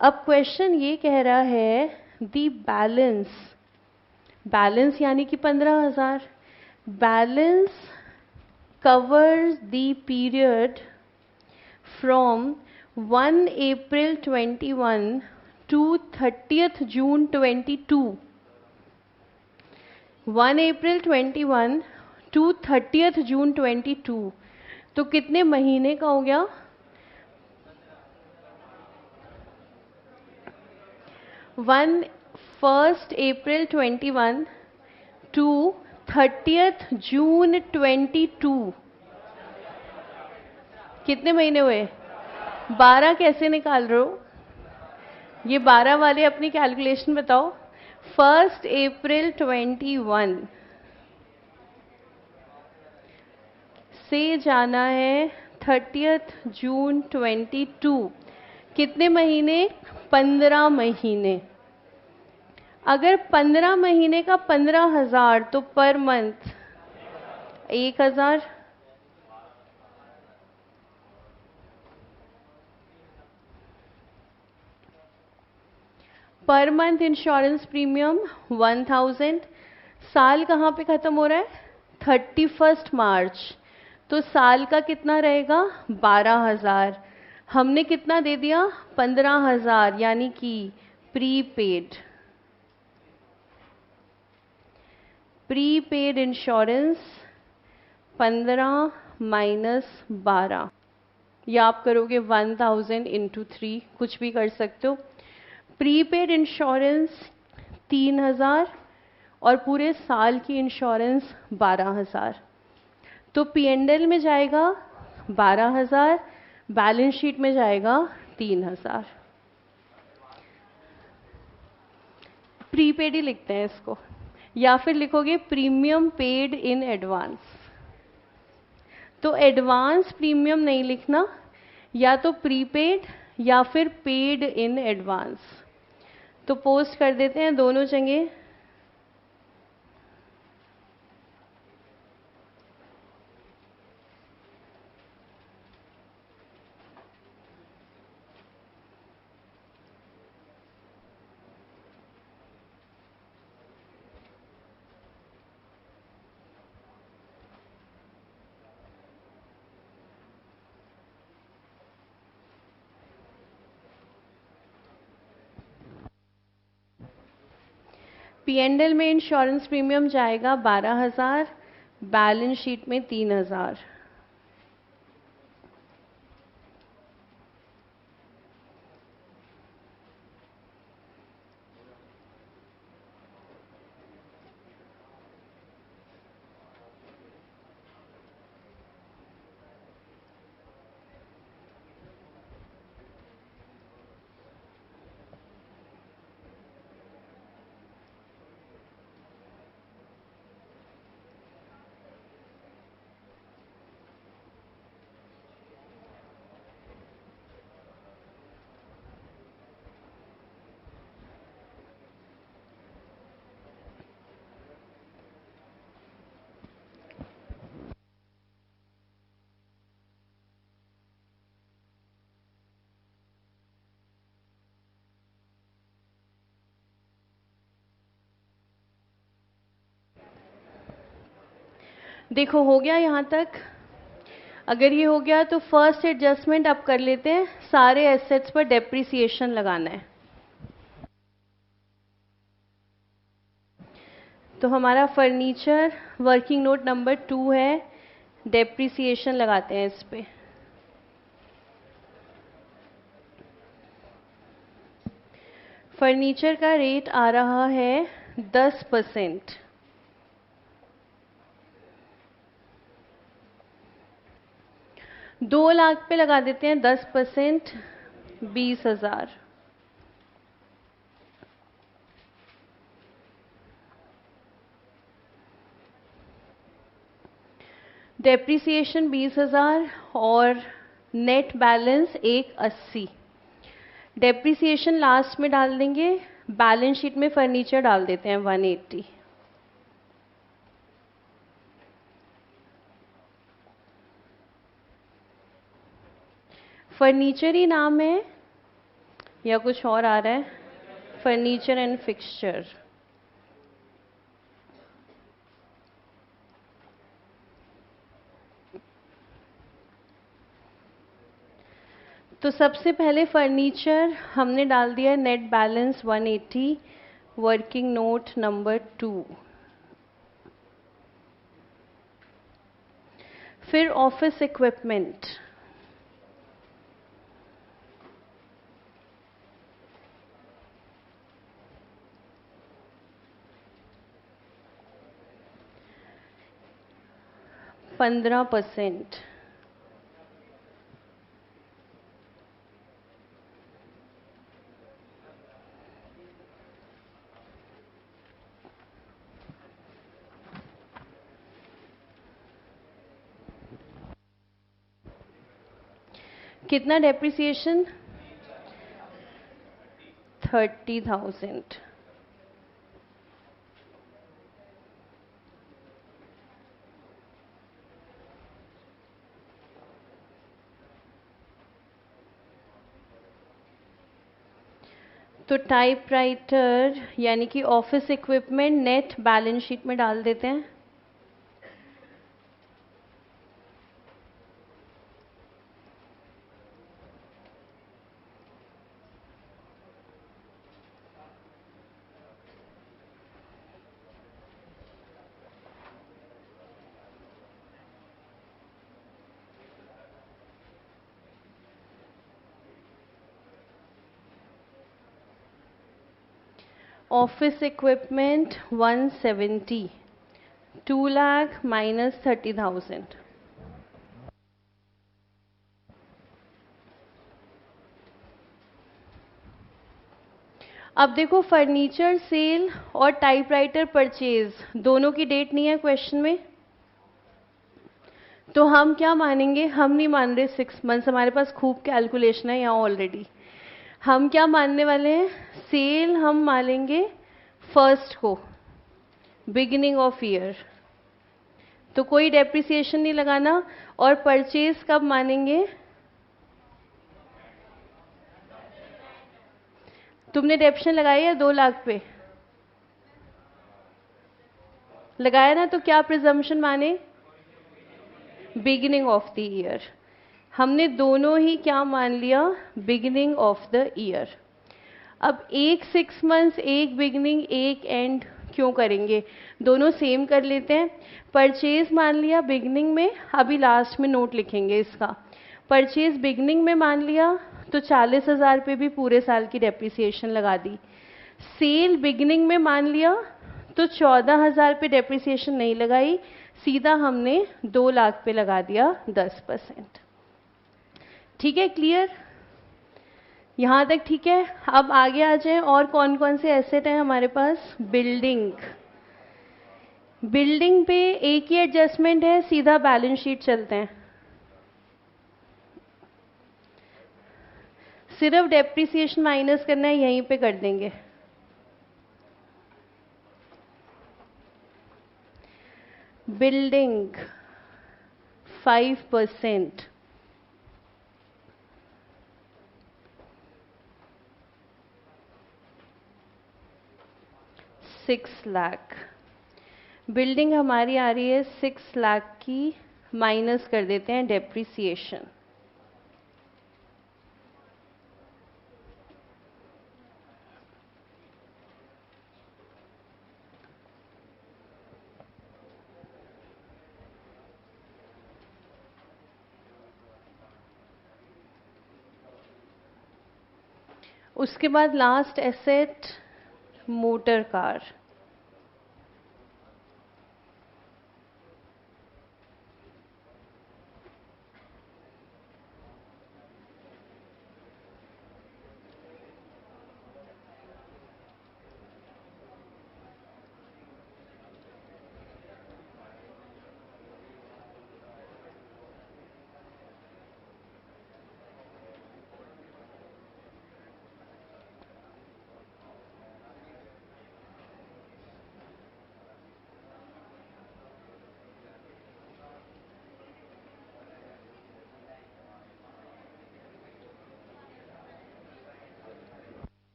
अब क्वेश्चन ये कह रहा है दी बैलेंस, बैलेंस यानी कि 15,000, balance covers the period from 1 April 21 to 30th June 22, 1 अप्रैल 21 टू 30th जून 22, तो कितने महीने का हो गया? 1 अप्रैल 21 टू 30th जून 22, कितने महीने हुए? 12 कैसे निकाल रहे हो? ये 12 वाले अपनी कैलकुलेशन बताओ। 1 अप्रैल 21 से जाना है 30th जून 22, कितने महीने? 15 महीने। अगर 15 महीने का 15,000 तो per month 1,000। Per month insurance premium 1,000। साल कहाँ पे खत्म हो रहा है? 31 मार्च। तो साल का कितना रहेगा? 12,000। हमने कितना दे दिया? 15,000, यानी कि प्रीपेड। प्रीपेड इंश्योरेंस 15 माइनस 12, या आप करोगे 1000 इंटू 3, कुछ भी कर सकते हो। प्रीपेड इंश्योरेंस 3,000 और पूरे साल की इंश्योरेंस 12,000। तो पीएनएल में जाएगा 12,000, बैलेंस शीट में जाएगा 3,000। प्रीपेड ही लिखते हैं इसको, या फिर लिखोगे प्रीमियम पेड इन एडवांस। तो एडवांस प्रीमियम नहीं लिखना, या तो प्रीपेड या फिर पेड इन एडवांस। तो पोस्ट कर देते हैं दोनों जगह। पीएनएल में इंश्योरेंस प्रीमियम जाएगा 12,000, बैलेंस शीट में 3,000। देखो हो गया यहाँ तक। अगर ये हो गया तो फर्स्ट एडजस्टमेंट अब कर लेते हैं। सारे एसेट्स पर डेप्रिसिएशन लगाना है। तो हमारा फर्नीचर वर्किंग नोट नंबर 2 है, डेप्रिसिएशन लगाते हैं इस पे। फर्नीचर का रेट आ रहा है 10%। 2 लाख पे लगा देते हैं 10%, 20,000। डेप्रिसिएशन 20,000 और नेट बैलेंस 180। डेप्रिसिएशन लास्ट में डाल देंगे, बैलेंस शीट में फर्नीचर डाल देते हैं 180। फर्नीचर ही नाम है या कुछ और आ रहा है? Furniture and fixture. तो सबसे पहले फर्नीचर हमने डाल दिया net balance 180, working note number 2। फिर ऑफिस इक्विपमेंट, %। कितना डेप्रिसिएशन? 30,000। तो टाइपराइटर यानी कि office equipment net balance sheet में डाल देते हैं। Office equipment 170, 2 lakh minus 30,000। अब देखो फर्नीचर सेल और टाइपराइटर परचेज दोनों की डेट नहीं है क्वेश्चन में, तो हम क्या मानेंगे? हम नहीं मान रहे 6 मंथ्स, हमारे पास खूब कैलकुलेशन है यहाँ ऑलरेडी। हम क्या मानने वाले हैं? सेल हम मानेंगे फर्स्ट को, बिगिनिंग ऑफ ईयर, तो कोई डेप्रिसिएशन नहीं लगाना। और परचेज कब मानेंगे? तुमने डेप्शन लगाया या 2 लाख पे लगाया ना, तो क्या प्रिजम्पशन माने? Beginning of the year. हमने दोनों ही क्या मान लिया? Beginning of the year. अब एक 6 मंथ्स, एक बिगिनिंग, एक एंड क्यों करेंगे? दोनों सेम कर लेते हैं। परचेज मान लिया बिगिनिंग में, अभी लास्ट में नोट लिखेंगे इसका। परचेज बिगिनिंग में मान लिया तो 40,000 पे भी पूरे साल की डेप्रिसिएशन लगा दी। सेल बिगिनिंग में मान लिया तो 14,000 पे डेप्रिसिएशन नहीं लगाई, सीधा हमने 2 लाख पे लगा दिया 10%। ठीक है, क्लियर? यहां तक ठीक है। अब आगे आ जाएं, और कौन कौन से एसेट हैं हमारे पास? बिल्डिंग। बिल्डिंग पे एक ही एडजस्टमेंट है, सीधा बैलेंस शीट चलते हैं। सिर्फ डेप्रिसिएशन माइनस करना है, यहीं पे कर देंगे। बिल्डिंग 5%, 6 लाख। बिल्डिंग हमारी आ रही है 6 लाख की, माइनस कर देते हैं डेप्रिसिएशन। उसके बाद लास्ट एसेट मोटर कार।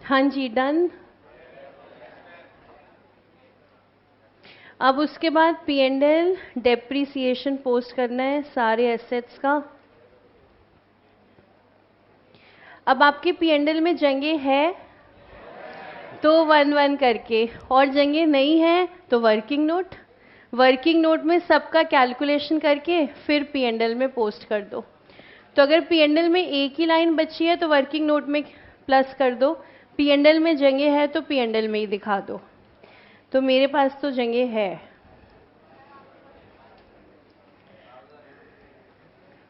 हाँ जी, डन। अब उसके बाद P&L डेप्रिसिएशन पोस्ट करना है सारे एसेट्स का। अब आपके P&L में जगह है तो 1-1 करके, और जगह नहीं है तो वर्किंग नोट। वर्किंग नोट में सबका कैलकुलेशन करके फिर P&L में पोस्ट कर दो। तो अगर P&L में एक ही लाइन बची है तो वर्किंग नोट में प्लस कर दो, P&L में जगह है तो P&L में ही दिखा दो। तो मेरे पास तो जगह है।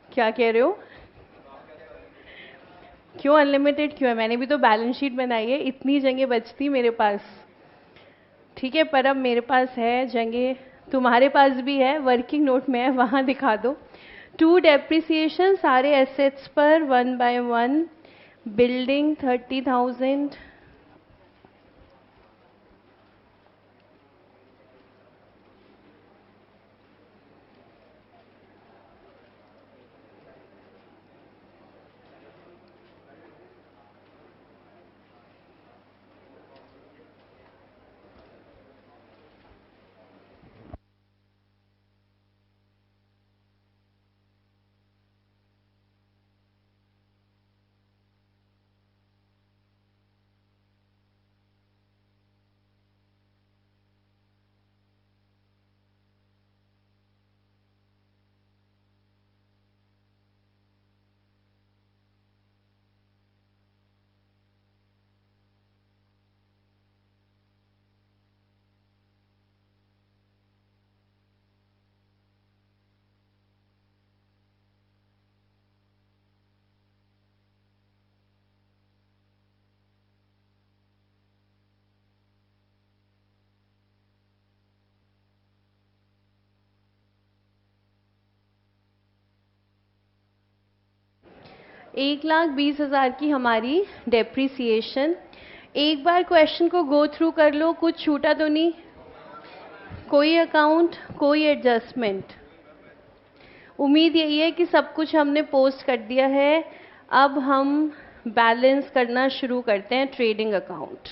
क्या कह रहे हो? क्यों अनलिमिटेड क्यों है? मैंने भी तो बैलेंस शीट बनाई है, इतनी जगह बचती मेरे पास। ठीक है, पर अब मेरे पास है जगह, तुम्हारे पास भी है, वर्किंग नोट में है, वहां दिखा दो। टू डेप्रिसिएशन सारे एसेट्स पर 1 by 1। बिल्डिंग 30,000। एक लाख 20,000 की हमारी डेप्रिसिएशन। एक बार क्वेश्चन को गो थ्रू कर लो, कुछ छूटा तो नहीं? कोई अकाउंट, कोई एडजस्टमेंट? उम्मीद यही है कि सब कुछ हमने पोस्ट कर दिया है। अब हम बैलेंस करना शुरू करते हैं trading account.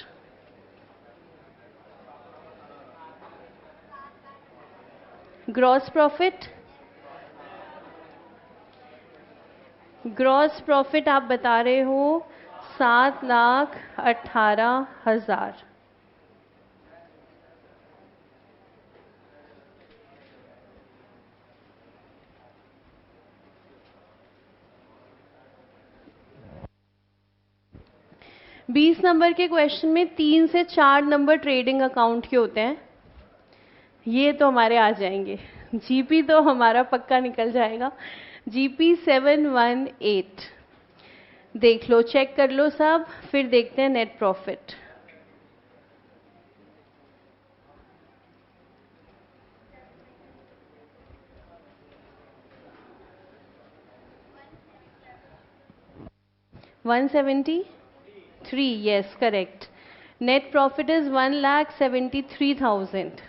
Gross profit, gross profit आप बता रहे हो 7,18,000। बीस नंबर के क्वेश्चन में 3 से 4 नंबर ट्रेडिंग अकाउंट के होते हैं, ये तो हमारे आ जाएंगे। जीपी तो हमारा पक्का निकल जाएगा। जीपी 718 देख लो, चेक कर लो सब, फिर देखते हैं net profit. $173, yes, correct. Net profit is 1,73,000.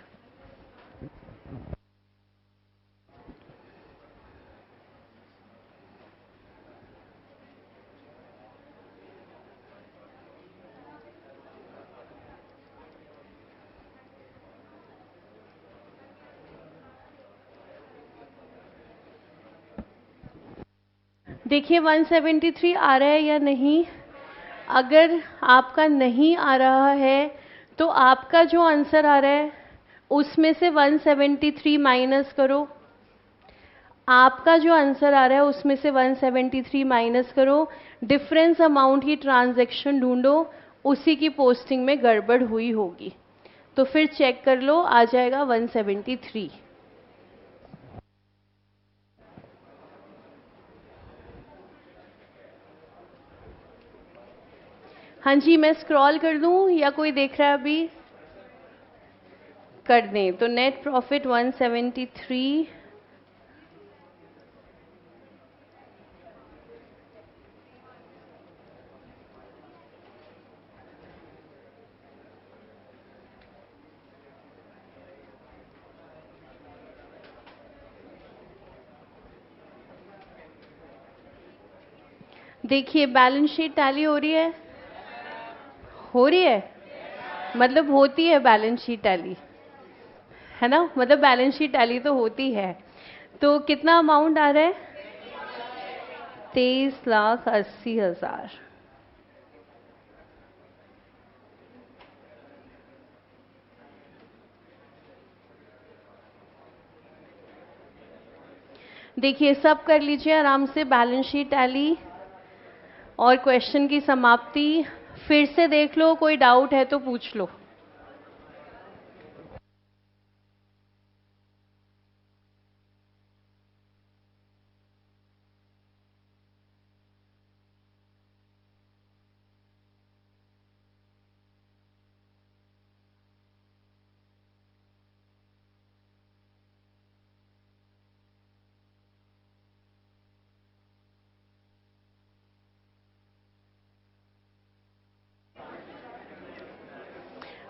देखिए 173 आ रहा है या नहीं। अगर आपका नहीं आ रहा है तो आपका जो आंसर आ रहा है उसमें से 173 माइनस करो। आपका जो आंसर आ रहा है उसमें से 173 माइनस करो, डिफरेंस अमाउंट की ट्रांजैक्शन ढूंढो, उसी की पोस्टिंग में गड़बड़ हुई होगी। तो फिर चेक कर लो, आ जाएगा 173। हाँ जी, मैं स्क्रॉल कर दूं या कोई देख रहा है अभी? कर दें तो नेट प्रॉफिट 173। देखिए बैलेंस शीट टैली हो रही है, हो रही है, मतलब होती है बैलेंस शीट टैली, है ना? मतलब बैलेंस शीट टैली तो होती है। तो कितना अमाउंट आ रहा है? 23,80,000। देखिए सब कर लीजिए आराम से, बैलेंस शीट टैली और क्वेश्चन की समाप्ति। फिर से देख लो, कोई डाउट है तो पूछ लो।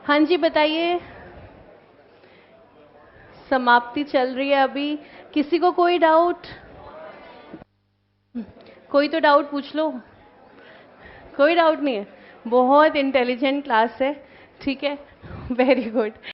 हाँ जी बताइए, समाप्ति चल रही है अभी। किसी को कोई डाउट? कोई तो डाउट पूछ लो। कोई डाउट नहीं है? बहुत इंटेलिजेंट क्लास है, ठीक है, वेरी गुड।